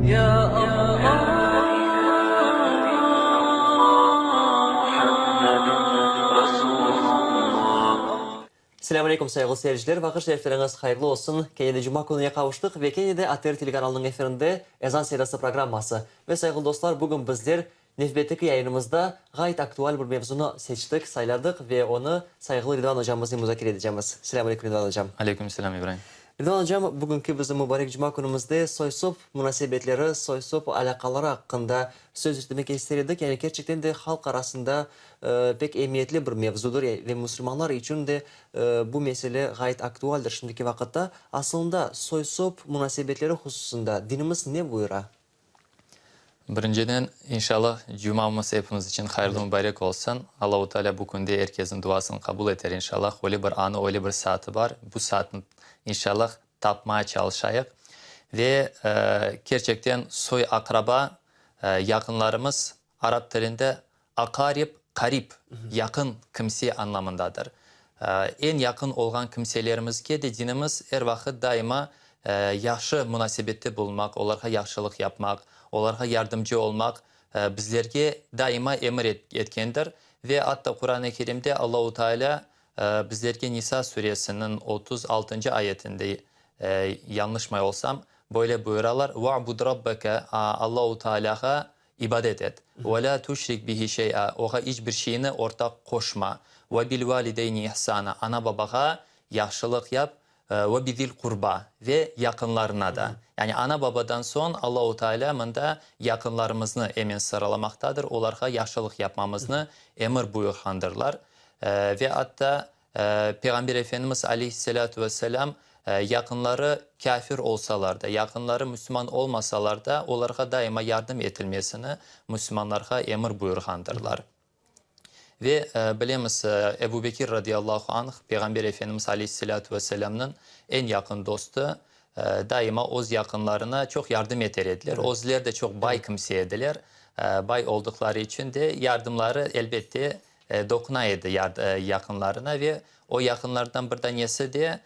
يا الله محمد رسول الله. Selamünaleyküm sayılı seyirciler. Vakıf şerifleriniz hayırlı olsun. Kenede Cuma konuya kavuştuk ve Kenede ATR telekanalının efirinde Ezan Serası programması. Ve sayılı dostlar, bugün bizler nefbetteki yayınımızda gayet aktual bir mevzunu seçtik, sayladık ve onu saygılı Rıdvan hocamızla müzakere edeceğiz. Selamünaleyküm Rıdvan hocam. Aleykümselam İbrahim. Rıdvan hocam, bugünkü bizim mübarek Cuma konumuzda soy-sop münasebetleri, soy-sop alakaları hakkında söz üstlemek istedik. Yani gerçekten de halk arasında pek emniyetli bir mevzudur ve Müslümanlar için de bu mesele gayet aktualdir şimdiki vakitte. Aslında soy-sop münasebetleri hususunda dinimiz ne buyuruyor? Birinciden inşallah Cuma'mız hepimiz için hayırlı mübarek olsun. Allah-u Teala bu konuda herkesin duasını kabul eder inşallah. Öyle bir anı, öyle bir saati var. Bu saatin inşallah tapmaya çalışayıq. Ve gerçekten soy akraba yakınlarımız Arap dilinde akarib, karib, yakın kimse anlamındadır. En yakın olan kimselerimizge de dinimiz her vakit daima yaxşı münasebette bulmak, onlara yaxşılık yapmak, onlara yardımcı olmak bizlerge daima emir etkendir. Ve hatta Kur'an-ı Kerim'de Allah-u Teala bizlerge Nisa suresinin 36. ayetinde yanlış mı olsam böyle buyuralar. وَعْبُدْ رَبَّكَ Allah-u Teala'ya ibadet et. وَلَا تُشْرِكْ بِهِ شَيْئًا Oğa hiçbir şeyini ortak koşma. وَبِالْوَالِدَيْنِ ihsana Ana babaya yaxşılık yap. Ve bizil kurba ve yakınlarına da. Yani ana babadan son Allah-u Teala da yakınlarımızı emin sıralamaktadır. Onlara yaxşılık yapmamızı emir buyurhandırlar. Ve hatta Peygamber Efendimiz Aleyhisselatü Vesselam yakınları kafir olsalar da, yakınları Müslüman olmasalar da onlara daima yardım edilmesini Müslümanlara emir buyurhandırlar. Ve bilemiz Ebu Bekir radıyallahu anh Peygamber Efendimiz Aleyhisselatü Vesselam'ın en yakın dostu, daima oz yakınlarına çok yardım ederdiler. Evet. Ozlar da çok bay kimseydiler. Bay oldukları için de yardımları elbette dokunaydı yakınlarına ve o yakınlardan bir tanesi de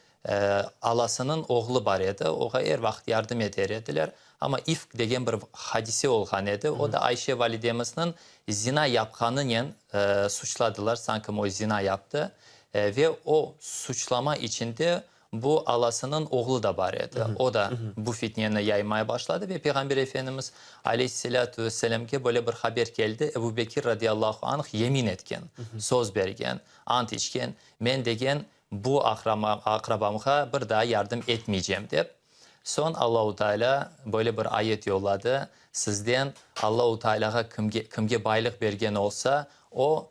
alasının oğlu var idi. Oğa her vaxt yardım ederdiler. Ama ifk degen bir hadise olğan idi. O da Ayşe validemizin zina yapkanının suçladılar. Sanki o zina yaptı. Ve o suçlama içinde bu alasının oğlu da var idi. O da bu fitneni yaymaya başladı ve Peygamber Efendimiz Aleyhisselatü Vesselam'ke böyle bir haber geldi. Ebu Bekir radıyallahu anh yemin etken, söz bergen, ant içken, men degen bu akrabamıza bir daha yardım etmeyeceğim deyip. Son Allah-u Teala böyle bir ayet yolladı. Sizden Allah-u Teala'ya kimge baylık bergen olsa o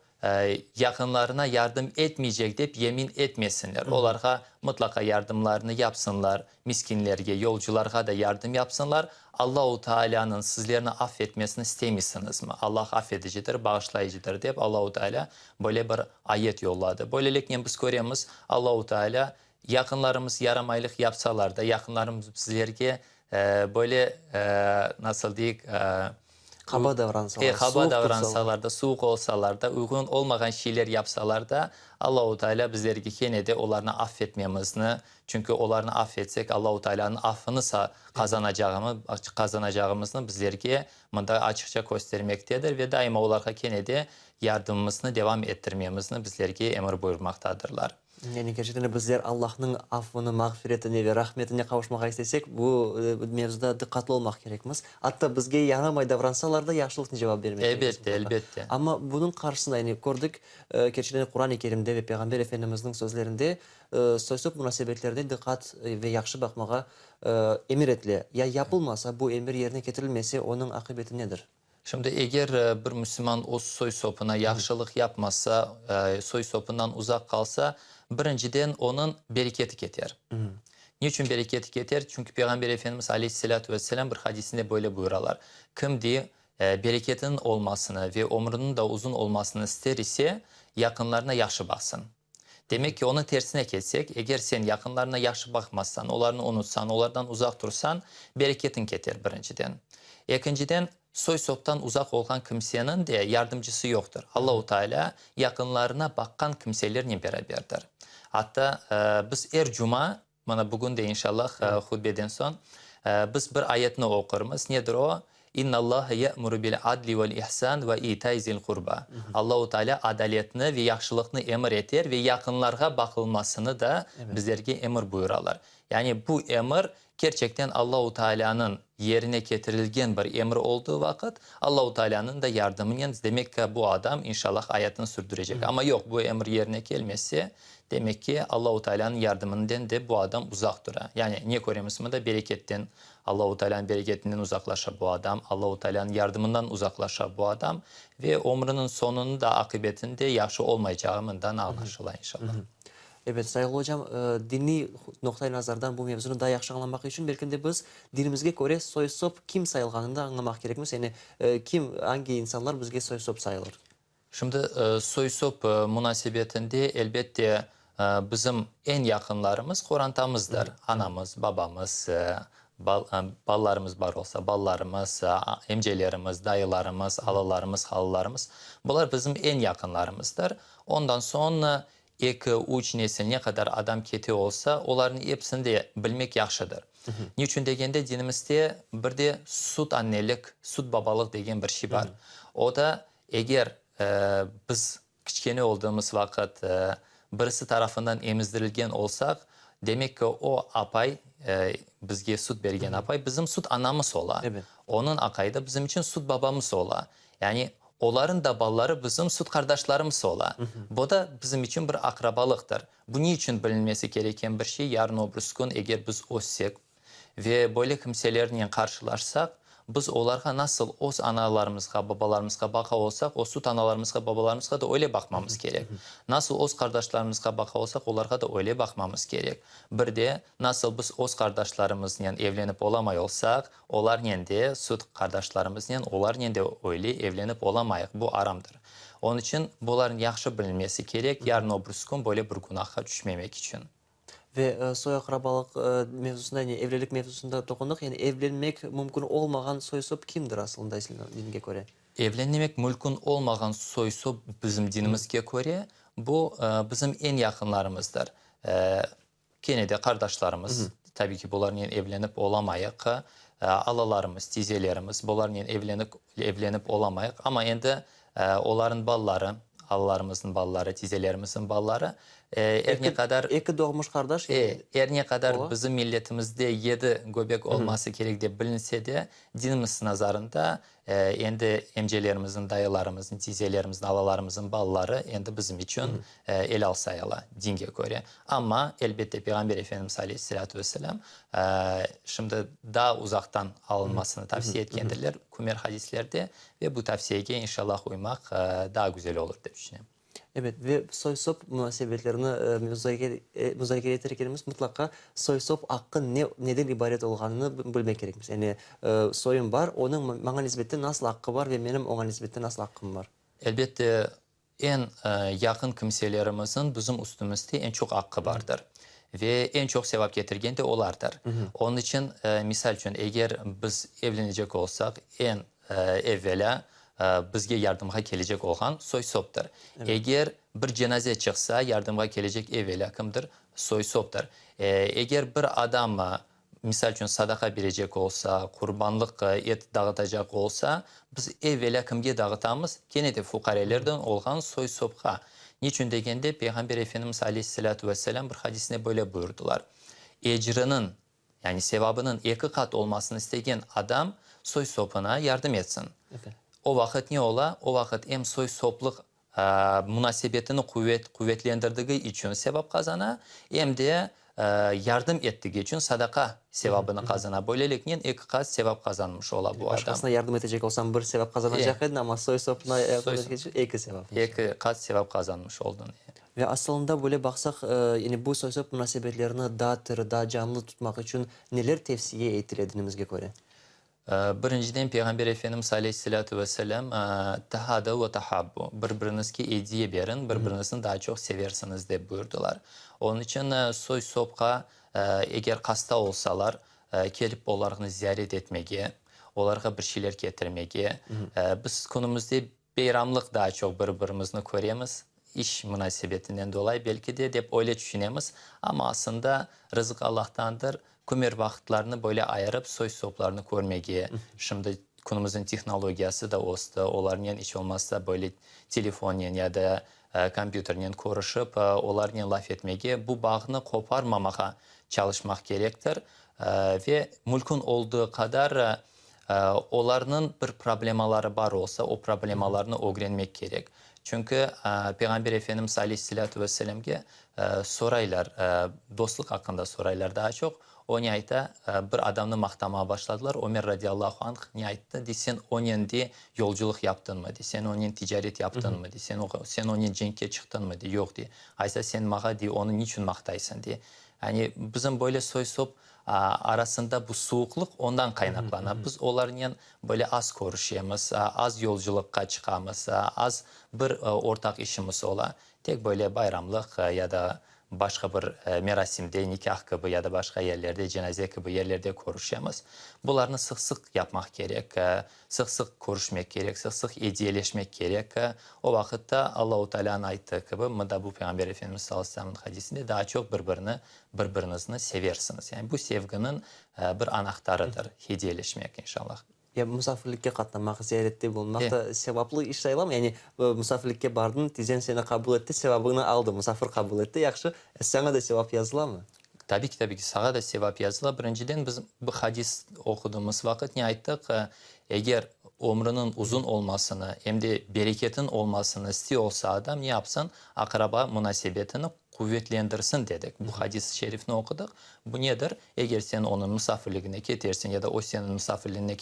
yakınlarına yardım etmeyecek deyip yemin etmesinler. Onlara mutlaka yardımlarını yapsınlar. Miskinlerge, yolculara da yardım yapsınlar. Allah-u Teala'nın sizlerini affetmesini isteymişsiniz mi? Allah affedicidir, bağışlayıcıdır deyip Allah-u Teala böyle bir ayet yolladı. Böylelikle biz görüyoruz Allah-u Teala yakınlarımız yaramaylık yapsalar da, yakınlarımız bizlerge böyle nasıl diyeyim, Kaba davransalar, kaba davransalar da, soğuk olsalar da, uygun olmayan şeyler yapsalar da Allah-u Teala bizlerge gene de onlarını affetmemizini, çünkü onlarını affetsek Allah-u Teala'nın affını kazanacağımızını bizlerge bunda açıkça göstermektedir ve daima onlara gene de yardımımızını devam ettirmemizini bizlerge emir buyurmaktadırlar. Yani gerçekten bizler Allah'ın affını, mağfiretini ve rahmetine kavuşmak istesek bu mevzuda dikkatli olmak gerekmez. Hatta bizge yaramay davransalar da yaşlılıkla cevap vermek gerekmez. Elbette, elbette. Ama bunun karşısında yani gördük gerçekten Kur'an-ı Kerim'de ve Peygamber Efendimiz'in sözlerinde soy-sop münasebetlerde dikkat ve yakşı bakmaya emir etli. Ya yapılmasa bu emir yerine getirilmesi onun akıbeti nedir? Şimdi eğer bir Müslüman o soy sopuna yaxşılık yapmazsa, soy sopundan uzak kalsa, birinciden onun bereketi keter. Niçin bereketi keter? Çünkü Peygamber Efendimiz Aleyhisselatü Vesselam bir hadisinde böyle buyuralar. Kim diye bereketin olmasını ve ömrünün de uzun olmasını ister ise yakınlarına yaxşı baksın. Demek ki onun tersine ketsek, eğer sen yakınlarına yaxşı bakmazsan, onlarını unutsan, onlardan uzak dursan, bereketin keter birinciden. İkinciden, soy-soptan uzak olan kimsenin de yardımcısı yoktur. Allah-u Teala yakınlarına bakan kimselerle beraberdir. Hatta biz her cuma, bugün de inşallah hutbeden son, Biz bir ayetini okuruz. Nedir o? İnna Allah ya'muru bil adli vel ihsan ve ita'i zil qurba. Allahu Teala adaletini ve yaxşılıqni emir eter ve yakınlarga bakılmasını da bizlerge emir buyuralar. Yani bu emir gerçekten Allahu Teala'nın yerine getirilgen bir emir olduğu vakit Allahu Teala'nın da yardımıyla demek ki bu adam inşallah hayatını sürdürecek. Ama yok bu emir yerine gelmesi demek ki Allahu Teala'nın yardımından da bu adam uzak dura. Yani niye görüyoruz da bereketten Allahu Teala'nın bereketinden uzaklaşa bu adam, Allahu Teala'nın yardımından uzaklaşa bu adam ve ömrünün sonunu da akıbetinde yaxşı olmayacağından anlaşıla inşallah. Evet Sayılı Hocam, dini noktayı nazardan bu mevzunu daha yaxşı anlamak için belki de biz dinimizge göre soysop kim sayılganını da anlamak gerekmiş. Yani hangi insanlar bizge soysop sayılır? Şimdi soysop münasebetinde elbette bizim en yakınlarımız Kur'an'tamızdır. Anamız, babamız, ballarımız var olsa, ballarımız, emcelerimiz, dayılarımız, alalarımız, halılarımız. Bunlar bizim en yakınlarımızdır. Ondan sonra 2-3 nesil ne kadar adam keti olsa onların hepsini de bilmek yaxşıdır. Niçin degende dinimizde bir de süt annelik, süt babalık degen bir şey var. O da eğer biz kichkene olduğumuz vakit birisi tarafından emizdirilgen olsak demek ki o apay bizge süt bergen apay bizim süt anamız ola. Evet. Onun akayı da bizim için süt babamız ola. Yani onların da balları bizim süt kardeşlerimiz ola. Bu da bizim için bir akrabalıktır. Bu niçin bilinmesi gereken bir şey? Yarın öbür gün eğer biz olsak ve böyle kimselerle karşılaşsak biz onlara nasıl o analarımızga, babalarımızga baka olsak, o süt analarımızga, babalarımızga da öyle bakmamız gerek. Nasıl o kardeşlerimizga baka olsak, onlara da öyle bakmamız gerek. Bir de nasıl biz o kardeşlerimizle evlenip olamay olsak, onlarla de süt kardeşlerimizle, onlarla de öyle evlenip olamayız. Bu aramdır. Onun için bunların yaxşı bilinmesi gerek. Yarın öbür gün böyle bir günaha düşmemek için. Ve soy akrabalık mevzusunda, yani evlilik mevzusunda dokunduk. Yani evlenmek mümkün olmayan soysop kimdir aslında İslam dinine göre? Evlenmek mümkün olmayan soysop bizim dinimizge göre bu bizim en yakınlarımızdır. Gene de kardeşlerimiz, tabii ki bunlarla evlenip olamayık. Alalarımız, tizelerimiz, bunlarla evlenip olamayık. Ama endi onların balları, alalarımızın balları, tizelerimizin balları ne kadar İki doğmuş kardeş. her ne kadar Ola. bizim milletimizde 7 göbek olması gerek de bilinse de dinimiz nazarında endi emcelerimizin, dayılarımızın, tizelerimizin, alalarımızın balları endi bizim için el alsayala dinge göre. Ama elbette Peygamber Efendimiz Aleyhisselatü Vesselam şimdi daha uzaktan alınmasını tavsiye etkendirler Kumer hadislerde ve bu tavsiyeye inşallah uymak daha güzel olur diye düşünüyorum. Evet ve soysop münasebetlerini müzakere ederkenimiz mutlaka soysop hakkı neden ibaret olganını bilmek gerekmiş. Yani soyum var, onun bana nisbette nasıl hakkı var ve benim ona nisbette nasıl hakkım var? Elbette en yakın kimselerimizin bizim üstümüzde en çok hakkı vardır. Ve en çok sevap getirgen de olardır. Onun için misal için eğer biz evlenecek olsak en evvela bizge yardımga gelecek olan soysoptur. Eğer bir cenaze çıksa yardımga gelecek evvela kimdir? Soysoptur. Eğer bir adam misal için sadaka verecek olsa, kurbanlık et dağıtacak olsa biz evvela kimge dağıtamız? Gene de fukarelerden olan soysopga. Niçin degende Peygamber Efendimiz Aleyhisselatü Vesselam bir hadisine böyle buyurdular. Ecrinin yani sevabının 2 kat olmasını isteyen adam soy sopuna yardım etsin. Evet. O vakit ne ola? O vakit hem soy sopluk münasebetini kuvvetlendirdiği için sevap kazana hem de yardım ettiği için sadaka sevabını kazana. Böylelikle 2 kat sevap kazanmış ola bu adam. Başkasına yardım edecek olsam bir sevap kazanacak edin ama soysopuna yardım edecek için iki sevap. 2 kat sevap kazanmış oldun. Ve aslında böyle baksak yani bu soysop münasebetlerini daha tırı, daha canlı tutmak için neler tavsiye ettiler dinimizge göre? Birinciden Peygamber Efendimiz Aleyhisselatü Vesselam tahada ve tahabbu. Birbirinizki hediye verin, birbirinizin daha çok seversiniz diye buyurdular. Onun için soy sopka eğer hasta olsalar gelip onlarını ziyaret etmeye, onlara bir şeyler getirmeye. Biz konumuzda beyramlık daha çok birbirimizini görüyoruz. İş münasebetinden dolayı belki de hep öyle düşünüyoruz. Ama aslında rızık Allah'tandır. Kumer vaxtlarını böyle ayırıp soy soplarını görmeye. Şimdi konumuzun texnologiyası da olsa, onların hiç olmazsa böyle telefonla ya da kompüterle konuşup onlarla laf etmeye, bu bağını koparmamaya çalışmak gerektir. Ve mülkün olduğu kadar onların bir problemaları var olsa o problemalarını öğrenmek gerek. Çünkü Peygamber Efendimiz Aleyhisselatü Vesselam'ge soraylar, dostluk hakkında soraylar daha çok. O nihayette bir adamını maqtamaya başladılar. Ömer radiyallahu anh nihayette de sen onun de yolculuk yaptın mı? De sen onun ticaret yaptın mı? De sen onun cenk'e çıktın mı? De yok de. Aysa sen mağa de onu niçin maqtaysın de. Yani bizim böyle soy sop arasında bu soğukluk ondan kaynaklanır. Biz onların böyle az konuşuyamız, az yolculukka çıkamız, az bir ortak işimiz ola. Tek böyle bayramlık ya da başka bir merasimde, nikah gibi ya da başka yerlerde, cenaze gibi yerlerde konuşuyamaz. Bunlarını sık sık yapmak gerek, sık sık konuşmak gerek, sık sık hediyeleşmek gerek. O vakitte Allah-u Teala'nın ayettiği gibi, da bu Peygamber Efendimiz sallallahu aleyhi ve sellem'in hadisinde daha çok birbirinizi seversiniz. Yani bu sevginin bir anahtarıdır, hediyeleşmek inşallah. Ya misafirlikке katlanmak, ziyarette bulunmak da sevaplı iş sayılam. Yani misafirlikке bardın, tizen seni kabul etti, sevabını aldı, misafir kabul etti. Yakşı, sana da sevap yazıla mı? Tabii ki sağa da sevap yazıla. Birinciden biz bu hadis okuduğumuz vakit ne ayttık? Eğer ömrünün uzun olmasını hem de bereketin olmasını istiyorsa adam ne yapsın? Akraba münasebetini kuvvetlendirsin dedik. Bu hadis-i şerifini okuduk. Bu nedir? Eğer sen onun misafirliğine getirsin ya da o senin misafirliğine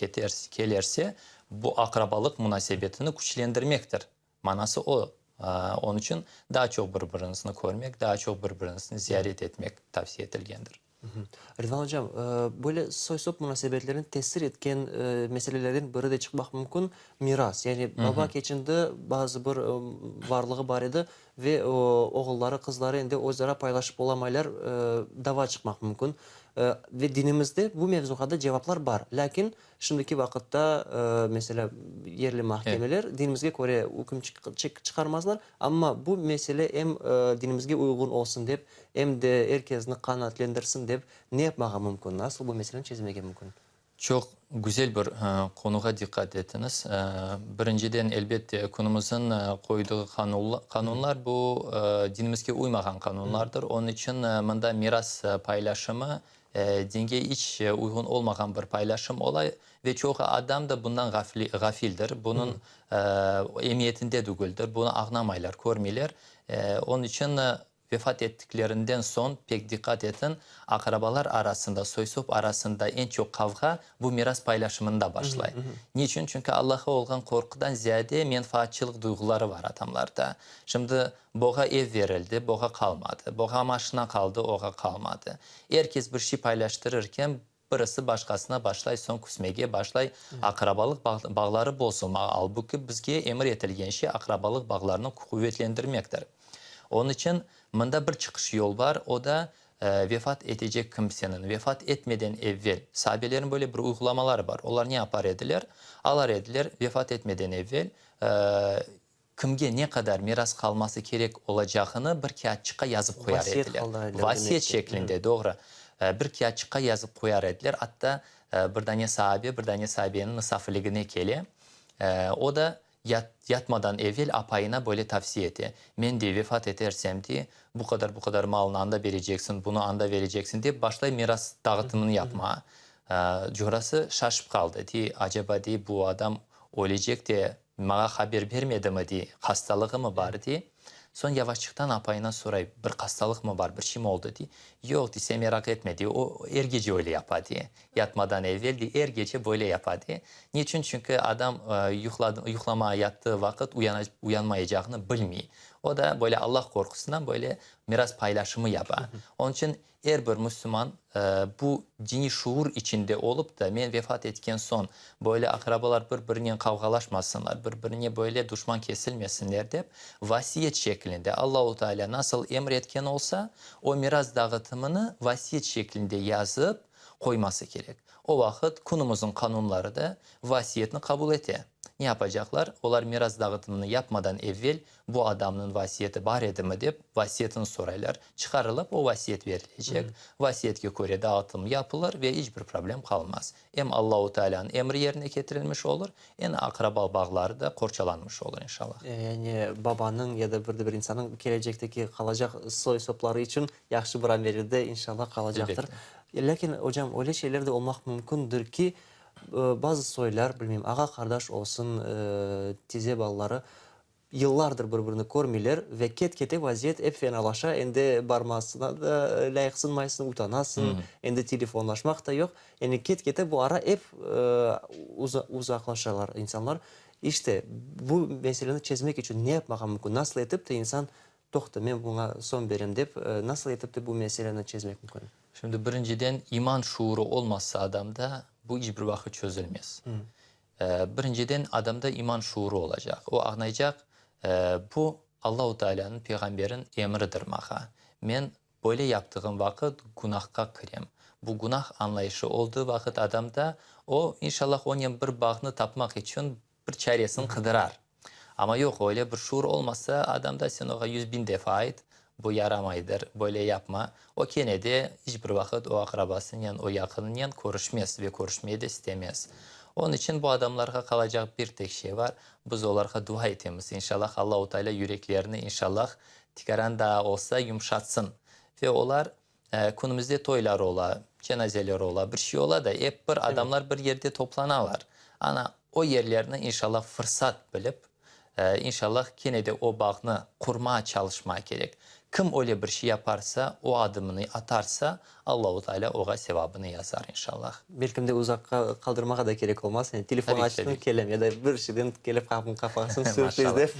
gelirse bu akrabalık münasebetini güçlendirmektir. Manası o. Onun için daha çok birbirinizi görmek, daha çok birbirinizi ziyaret etmek tavsiye edilgendir. Rıdvan Hocam, böyle soy-sop münasebetlerini tesir etken meselelerden biri de çıkmak mümkün miras. Yani baba keçinde bazı bir varlığı var idi ve oğulları, kızları indi özara paylaşıp olamaylar dava çıkmak mümkün. Ve dinimizde bu mevzuda cevaplar var. Lakin şimdiki vakitte mesela yerli mahkemeler dinimizge göre hüküm çıkarmazlar. Ama bu mesele hem dinimizge uygun olsun deyip hem de herkesini kanatlendirsin deyip ne yapmağa mümkün? Nasıl bu meselenin çözülmeye mümkün? Çok güzel bir konuya dikkat ettiniz. Birinciden elbette konumuzun koyduğu kanunlar bu dinimizge uymayan kanunlardır. Onun için bunda miras paylaşımı dine hiç uygun olmayan bir paylaşım olay ve çok adam da bundan gafildir. Bunun emniyetinde değildir. Bunu anlamaylar, görmeyler. Onun için vefat ettiklerinden son pek dikkat edin. Akrabalar arasında, soysop arasında en çok kavga bu miras paylaşımında başlay. Niçin? Çünkü Allah'a olan korkudan ziyade menfaatçılık duyguları var adamlarda. Şimdi boğa ev verildi, boğa kalmadı. Boğa maşına kaldı, oğa kalmadı. Herkes bir şey paylaştırırken birisi başkasına başlay, son küsmeye başlay. Akrabalık bağları bozulma. Halbuki bizge emir etilgen şey akrabalık bağlarını kuvvetlendirmektir. Onun için bunda bir çıkış yol var. O da vefat edecek kimsenin vefat etmeden evvel sahabelerin böyle bir uygulamaları var. Onlar ne yapar ediler? Alar ediler vefat etmeden evvel kimge ne kadar miras kalması gerek olacağını bir kağıtçığa yazıp koyar ediler. Vasiyet şeklinde doğru. Bir kağıtçığa yazıp koyar ediler. Hatta bir tane sahabenin misafirliğine geliyor. O da yatmadan evvel apayına böyle tavsiye etti. Men diye vefat edersem diye bu kadar malını anda vereceksin, bunu anda vereceksin diye başlayıp miras dağıtımını yapmaya. Curası şaşıp kaldı diye acaba diye bu adam ölecek diye bana haber vermedi mi diye hastalığı mı var diye. Son yavaşçıktan apayına sorayım bir hastalık mı var bir şey mi oldu diye. Yok diye sen merak etme diye o er gece öyle yapar diye. Yatmadan evvel diye er gece böyle yapar diye. Niçin? Çünkü adam yuhlamaya yattığı vakit uyanmayacağını bilmiyor. O da böyle Allah korkusundan böyle miras paylaşımı yapar. Onun için her bir Müslüman bu dini şuur içinde olup da men vefat etken son böyle akrabalar birbirine kavgalaşmasınlar, birbirine böyle düşman kesilmesinler deyip vasiyet şeklinde Allah-u Teala nasıl emretken olsa o miras dağıtımını vasiyet şeklinde yazıp koyması gerek. O vakit konumuzun kanunları da vasiyetini kabul ete. Ne yapacaklar? Onlar miras dağıtımını yapmadan evvel bu adamın vasiyeti var idi mi deyip vasiyetini sorarlar. Çıkarılıp o vasiyet verilecek. Vasiyetke göre dağıtım yapılır ve hiçbir problem kalmaz. Hem Allahu Teala'nın emri yerine getirilmiş olur, hem akraba bağları da korçalanmış olur inşallah. Yani babanın ya da bir insanın gelecekteki kalacak soy sopları için yaxşı bir verildi inşallah kalacaktır. Lakin hocam öyle şeyler de olmak mümkündür ki bazı soylar bilmem ağa kardeş olsun tize balları yıllardır birbirini görmüyorlar ve kete vaziyet hep fenalaşa ende barmasına da layıksınmaysın utanasın ende telefonlaşmak da yok. Yani kete bu ara hep uzaklaşırlar insanlar. İşte bu meseleyi çözmek için ne yapmak mümkün? Nasıl edip de insan toxta ben buna son verim deyip nasıl edip de bu meseleyi çözmek mümkün? Şimdi birinciden iman şuuru olmazsa adamda bu hiçbir vakit çözülmez. Birinciden adamda iman şuuru olacak. O anlayacak bu Allahu Teala'nın peygamberin emridir maha. Men böyle yaptığım vakit günahka kirem. Bu günah anlayışı olduğu vakit adamda o inşallah onun bir bağını tapmak için bir çaresini kıdırar. Ama yok öyle bir şuur olmasa adamda sen oğa 100.000 defa ait bu yaramaydır, böyle yapma. O kenede hiçbir vakit o akrabasının yan, o yakının yan konuşmaz ve konuşmayı da istemez. Onun için bu adamlara kalacak bir tek şey var. Biz onlara dua etmemiz. İnşallah Allah-u Teala yüreklerini inşallah tikaran da olsa yumuşatsın. Ve onlar günümüzde toylar ola, cenazeler ola, bir şey ola da hep bir adamlar bir yerde toplanarlar. Ana o yerlerini inşallah fırsat bilip inşallah yine de o bağını kurmaya çalışmaya gerek. Kim öyle bir şey yaparsa, o adımını atarsa Allah-u Teala oğa sevabını yazar inşallah. Belki de uzak kaldırmaya da gerek olmaz. Yani telefon Tabii, açtın tabii. kelem ya da bir şeyden gelip kapın kafasını sürprizleyip.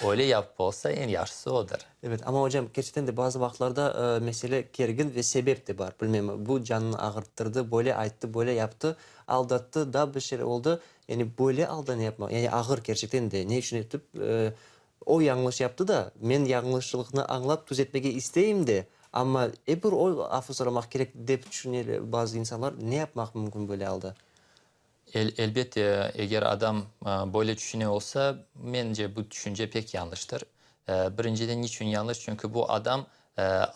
Öyle yapıp olsa en yaşlısı odur. Evet ama hocam gerçekten de bazı vakitlarda mesele gergin ve sebep de var. Bilmem bu canını ağırttırdı, böyle ayıttı, böyle yaptı, aldattı da bir şey oldu. Yani böyle aldanı yapma. Yani ağır gerçekten de ne için etip o yanlış yaptı da men yanlışlığını anlap düzeltmeye isteyeyim de ama bir o affı soramak gerek deyip düşünüyor bazı insanlar. Ne yapmak mümkün böyle aldı? Elbette eğer adam böyle düşünüyor olsa bence bu düşünce pek yanlıştır. Birinciden niçin yanlış? Çünkü bu adam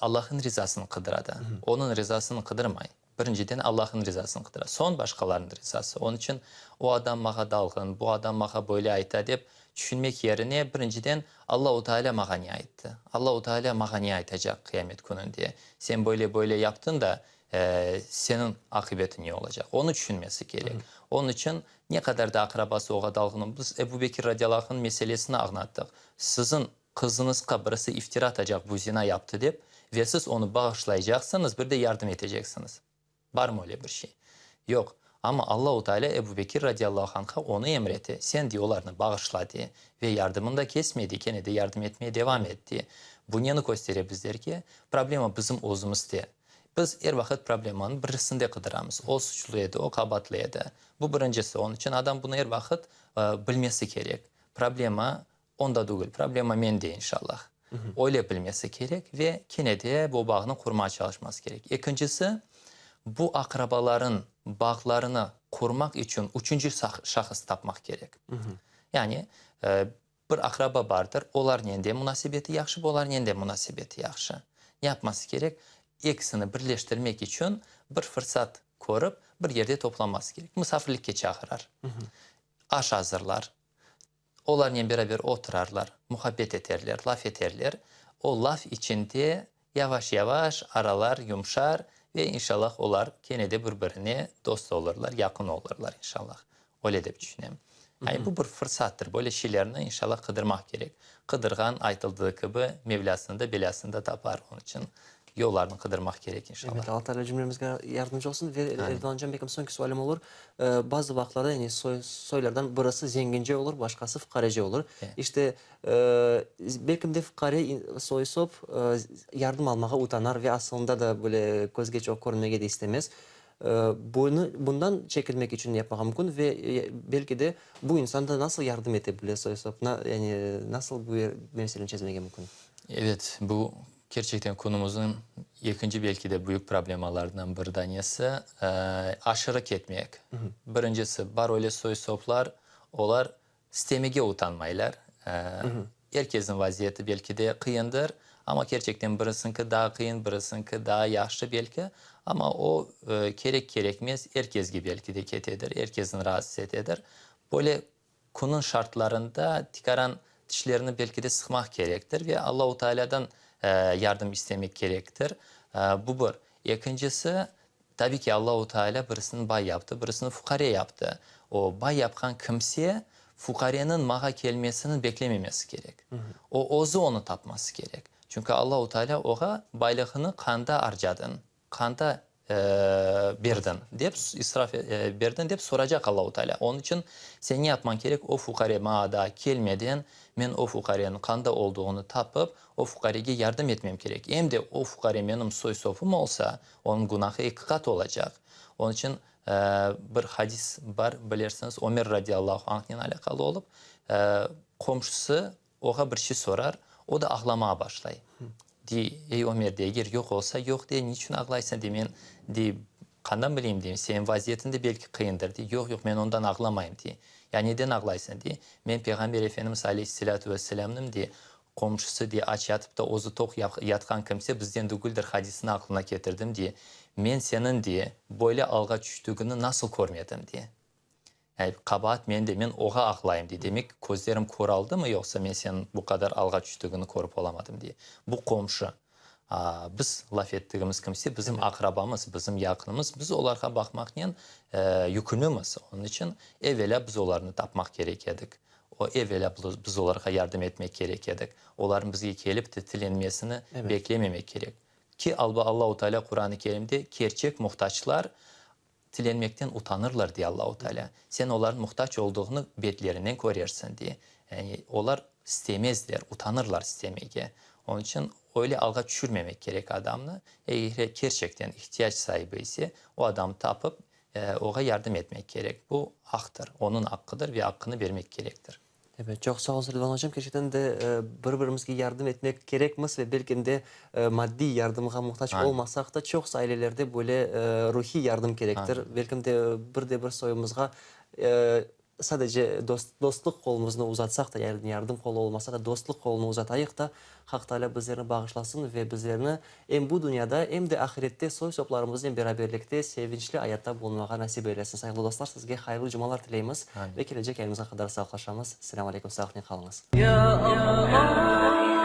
Allah'ın rızasını kıdıradı. Onun rızasını kıdırmayın. Birinciden Allah'ın rızasını kıdıra. Son başkalarının rızası. Onun için o adam bana dalgın, bu adam bana böyle ait deyip düşünmek yerine birinciden Allah-u Teala bana niye aitti? Allah-u Teala bana niye aitacak kıyamet gününde? Sen böyle yaptın da senin akıbetin ne olacak? Onu düşünmesi gerek. Onun için ne kadar da akrabası oğa dalgın. Biz Ebu Bekir radıyallahu anh meselesini anlattık. Sizin kızınız kabrası iftira atacak bu zina yaptı deyip ve siz onu bağışlayacaksınız bir de yardım edeceksiniz. Var mı öyle bir şey? Yok. Ama Allah-u Teala Ebu Bekir radıyallahu anh'a onu emretti. Sen diyorlarını bağışladı ve yardımını da kesmedi. Gene de yardım etmeye devam etti. Bu yanı gösteriyor bizler ki problema bizim özümüzde. Biz her vakit problemanın birisinde kıdıramız. O suçluydu, o kabatlıydı. Bu birincisi. Onun için adam bunu her vakit bilmesi gerek. Problema onda değil. Problema mende inşallah. Öyle bilmesi gerek ve yine de bu bağını kurmaya çalışması gerek. İkincisi bu akrabaların bağlarını kurmak için üçüncü şahıs tapmak gerek. Yani bir akraba vardır. Onlar nende münasebeti yaxşı, onlar nende münasebeti yaxşı. Ne yapması gerek? İkisini birleştirmek için bir fırsat korup bir yerde toplanması gerek. Misafirlikке çağırır. Aş hazırlar. Onlarla beraber oturarlar, muhabbet ederler, laf ederler. O laf içinde yavaş yavaş aralar yumuşar ve inşallah onlar gene de birbirine dost olurlar, yakın olurlar inşallah. Öyle de düşünüyorum. Yani bu bir fırsattır. Böyle şeylerini inşallah kıdırmak gerek. Kıdırgan aytıldığı gibi Mevlasını da belasını da tapar. Onun için yollarını kıdırmak gerek inşallah. Evet, Allah Teala cümlemizge yardımcı olsun ve Erdoğan Can benim sonraki sualim olur. Bazı vakitlarda yani soylardan burası zengince olur, başkası fıkarece olur. Evet. İşte belki de fıkare soysop yardım almaya utanar ve aslında da böyle gözge çok görünmeye de istemez. Bundan çekilmek için yapmak mümkün ve belki de bu insan da nasıl yardım edebilir soysop? Yani nasıl bu meseleyi çözmeye mümkün? Evet, bu gerçekten konumuzun ikinci belki de büyük problemalarından bir tanesi aşırı ketmek. Birincisi var öyle soy soplar, onlar istemege utanmaylar. Herkesin vaziyeti belki de kıyındır. Ama gerçekten birisininki daha kıyın, birisininki daha yaşlı belki. Ama o gerek gerekmez herkes gibi belki de ket eder. Herkesin rahatsız eder. Böyle konun şartlarında tikaran dişlerini belki de sıkmak gerektir ve Allahu Teala'dan yardım istemek gerektir. Bu bir. İkincisi tabii ki Allahu Teala birisini bay yaptı, birisini fukare yaptı. O bay yapan kimseye fukarenin mağa gelmesini beklememesi gerek. O ozu onu tapması gerek. Çünkü Allahu Teala oğa baylığını kanda harcadın, kanda berdin deyip israf berdin deyip soracak Allahu Teala. Onun için sen yapman gerek o fukare mağada gelmeden men o fukarenin kanda olduğunu tapıp o fukareye yardım etmem gerek. Hem de o fukare benim soy sopum olsa onun günahı 2 kat olacak. Onun için bir hadis var bilirsiniz Ömer radıyallahu anh'ın alakalı olup komşusu oğa bir şey sorar. O da ağlamaya başlay. Ey Ömer deyir yok olsa yok diye niçin ağlaysan demeyin diye kandan bileyim diyeyim senin vaziyetinde belki kıyındır diye yok ben ondan ağlamayayım diye. Ya neden ağlaysan diye. Ben Peygamber Efendimiz Aleyhisselatü Vesselam'ım diye komşusu diye aç yatıp da ozu tok yatkan kimse bizden duguldur hadisini aklına getirdim diye. Men senin diye böyle alga düştüğünü nasıl görmedim diye. Yani kabahat mende men oğa ağlayayım diye. Demek gözlerim koraldı mı yoksa men senin bu kadar alga düştüğünü korup olamadım diye. Bu komşu. Biz laf ettiğimiz kimse bizim akrabamız, bizim yakınımız. Biz onlara bakmakla yükümlüyüz. Onun için evvela biz onlarını tapmak gerekedik. O evvela biz onlara yardım etmek gerekedik. Onların bize gelip de tilenmesini beklememek gerek. Ki Allahu Teala Kur'an-ı Kerim'de gerçek muhtaçlar tilenmekten utanırlar diye Allahu Teala. Sen onların muhtaç olduğunu betlerinden koruyorsun diye. Yani onlar istemezler, utanırlar istemeye. Onun için öyle alga düşürmemek gerek adamla. Eğer gerçekten ihtiyaç sahibi ise o adamı tapıp ona yardım etmek gerek. Bu haktır, onun hakkıdır ve hakkını vermek gerektir. Evet, çok sağ olun Rıdvan Hocam. Gerçekten de birbirimize yardım etmek gerekmez ve belki de maddi yardıma muhtaç olmasak da çok ailelerde böyle ruhi yardım gerektir. Belki de bir soyumuzga sadece dostluk kolumuzu uzatsak da yani yardım kolu olmasa da dostluk kolunu uzatayık da Hak Teala bizlerini bağışlasın ve bizlerini hem bu dünyada hem de ahirette soy soplarımızla beraberlikte sevinçli hayatta bulunmağa nasip eylesin. Sayılı dostlar sizge hayırlı cumalar dileyimiz ve gelecek elimize kadar sağlaşamız. Selamun Aleyküm, sağlıklı kalınız. Ya Allah